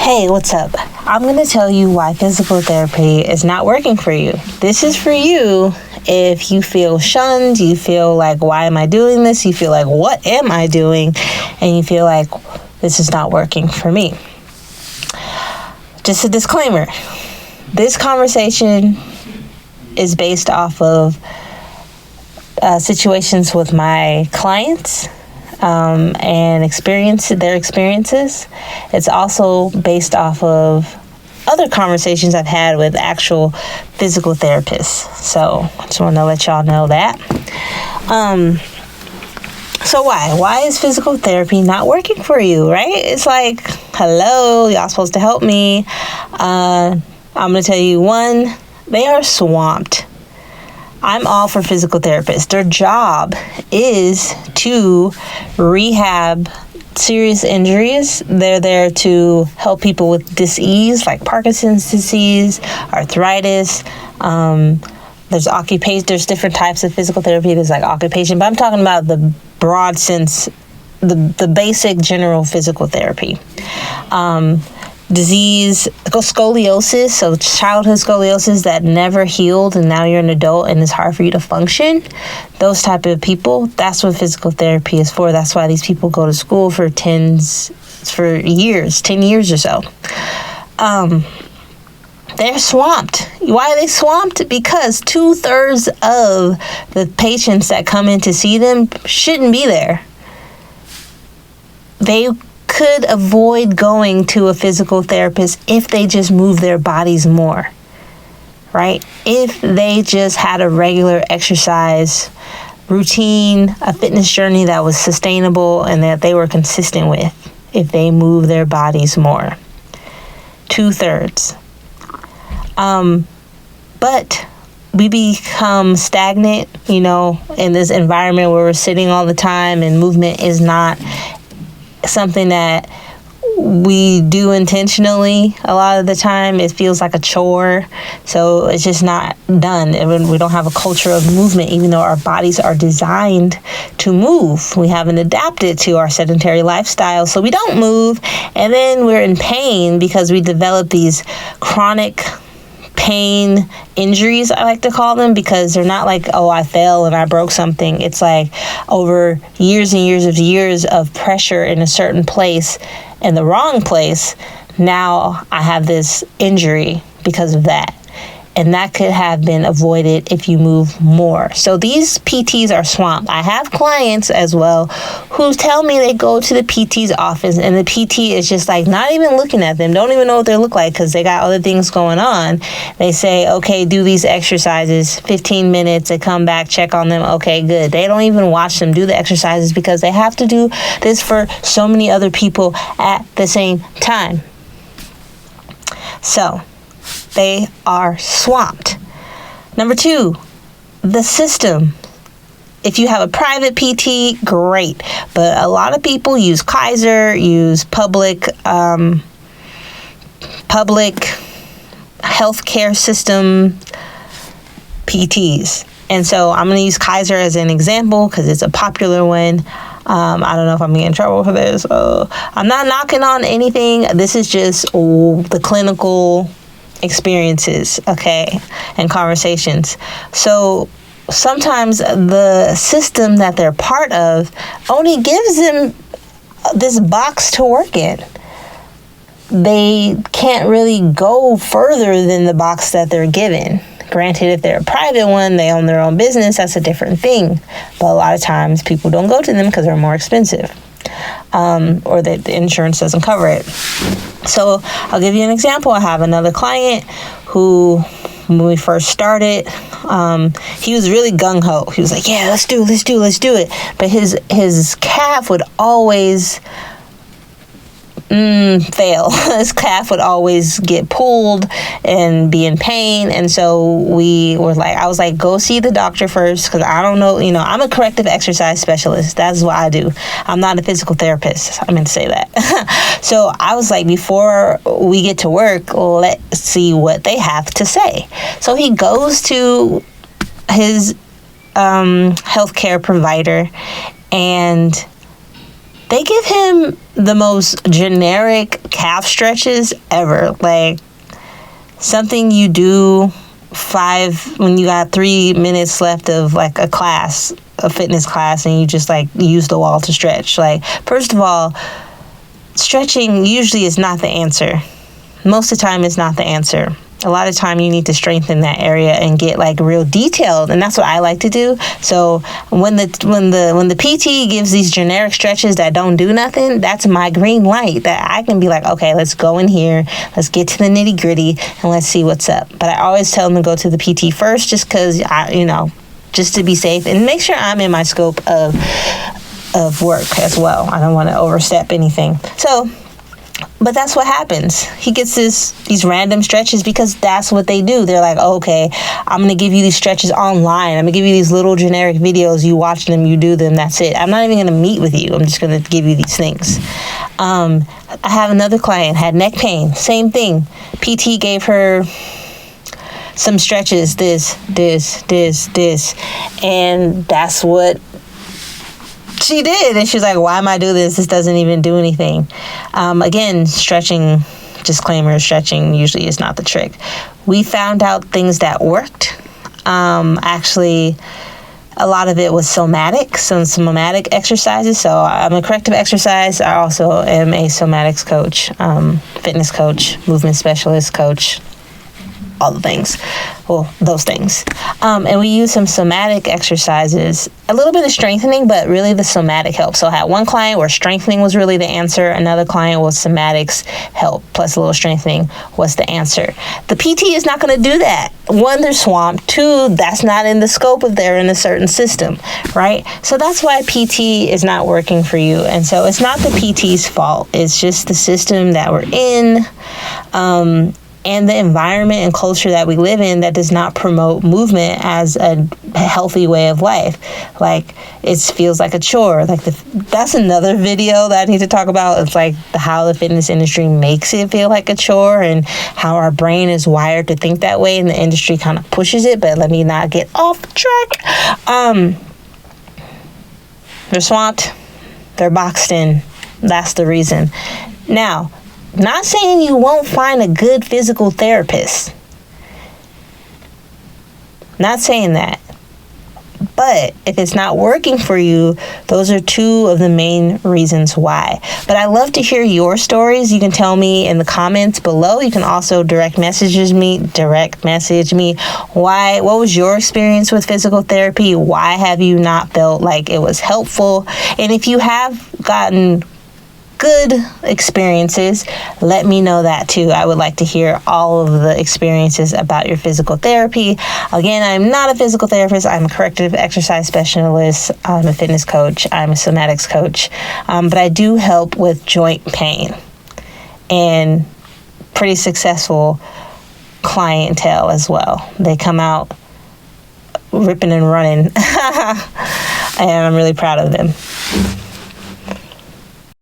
Hey, what's up? I'm going to tell you why physical therapy is not working for you. This is for you if you feel shunned, you feel like, why am I doing this? You feel like, what am I doing? And you feel like, this is not working for me. Just a disclaimer. This conversation is based off of situations with my clients and their experiences. It's also based off of other conversations I've had with actual physical therapists. So I just want to let y'all know that. So why is physical therapy not working for you, right? It's like, hello, y'all supposed to help me. I'm going to tell you, one, they are swamped. I'm all for physical therapists. Their job is to rehab serious injuries. They're there to help people with disease like Parkinson's disease, arthritis. There's different types of physical therapy. There's like occupation, but I'm talking about the broad sense, the basic general physical therapy. Disease, scoliosis, so childhood scoliosis that never healed and now you're an adult and it's hard for you to function. Those type of people, that's what physical therapy is for. That's why these people go to school for 10 years or so. They're swamped. Why are they swamped? Because 2/3 of the patients that come in to see them shouldn't be there. They could avoid going to a physical therapist if they just move their bodies more, right? If they just had a regular exercise routine, a fitness journey that was sustainable and that they were consistent with, if they move their bodies more. 2/3. But we become stagnant, in this environment where we're sitting all the time and movement is not something that we do intentionally. A lot of the time it feels like a chore, so it's just not done. And we don't have a culture of movement, even though our bodies are designed to move. We haven't adapted to our sedentary lifestyle, so we don't move, and then we're in pain because we develop these chronic pain injuries, I like to call them, because they're not like, oh, I fell and I broke something. It's like over years and years of pressure in a certain place, in the wrong place. Now I have this injury because of that. And that could have been avoided if you move more. So these PTs are swamped. I have clients as well who tell me they go to the PT's office and the PT is just like not even looking at them, don't even know what they look like because they got other things going on. They say, okay, do these exercises, 15 minutes, they come back, check on them, okay, good. They don't even watch them do the exercises because they have to do this for so many other people at the same time. So they are swamped. Number 2, the system. If you have a private PT, great. But a lot of people use Kaiser, use public healthcare system PTs. And so I'm going to use Kaiser as an example because it's a popular one. I don't know if I'm getting in trouble for this. I'm not knocking on anything. This is just the clinical experiences, okay, and conversations. So sometimes the system that they're part of only gives them this box to work in. They can't really go further than the box that they're given. Granted, if they're a private one, they own their own business, that's a different thing. But a lot of times people don't go to them because they're more expensive. Or that the insurance doesn't cover it. So I'll give you an example. I have another client who, when we first started, he was really gung-ho. He was like, yeah, let's do it. But his calf would always fail. His calf would always get pulled and be in pain. And so I was like, go see the doctor first, because I don't know, I'm a corrective exercise specialist. That's what I do. I'm not a physical therapist. I meant to say that. So I was like, before we get to work, let's see what they have to say. So he goes to his healthcare provider, and They give him the most generic calf stretches ever. Like something you do when you got 3 minutes left of like a fitness class, and you just like use the wall to stretch. Like, first of all, stretching usually is not the answer. Most of the time it's not the answer. A lot of time you need to strengthen that area and get like real detailed, and that's what I like to do. So when the PT gives these generic stretches that don't do nothing, that's my green light that I can be like, okay, let's go in here, let's get to the nitty gritty, and let's see what's up. But I always tell them to go to the PT first, just because just to be safe and make sure I'm in my scope of work as well. I don't want to overstep anything. So. But that's what happens. He gets these random stretches because that's what they do. They're like, okay, I'm going to give you these stretches online. I'm going to give you these little generic videos. You watch them, you do them, that's it. I'm not even going to meet with you. I'm just going to give you these things. I have another client, had neck pain. Same thing. PT gave her some stretches, this. And that's what she did. And she's like, why am I doing this? This doesn't even do anything. Again, stretching, disclaimer, stretching usually is not the trick. We found out things that worked. Actually, a lot of it was some somatic exercises. So I'm a corrective exercise. I also am a somatics coach, fitness coach, movement specialist coach, all the things. Well, those things. And we use some somatic exercises, a little bit of strengthening, but really the somatic help. So I had one client where strengthening was really the answer. Another client was somatics help plus a little strengthening was the answer. The PT is not going to do that. One, they're swamped. Two, that's not in the scope of they're in a certain system, right? So that's why PT is not working for you. And so it's not the PT's fault. It's just the system that we're in. And the environment and culture that we live in that does not promote movement as a healthy way of life. Like, it feels like a chore. Like, that's another video that I need to talk about. It's like how the fitness industry makes it feel like a chore and how our brain is wired to think that way, and the industry kind of pushes it. But let me not get off track. They're swamped. They're boxed in. That's the reason. Now, not saying you won't find a good physical therapist. Not saying that. But if it's not working for you, those are two of the main reasons why. But I love to hear your stories. You can tell me in the comments below. You can also direct message me. What was your experience with physical therapy? Why have you not felt like it was helpful? And if you have gotten good experiences, let me know that too. I would like to hear all of the experiences about your physical therapy. Again, I'm not a physical therapist. I'm a corrective exercise specialist. I'm a fitness coach. I'm a somatics coach. But I do help with joint pain and pretty successful clientele as well. They come out ripping and running and I'm really proud of them.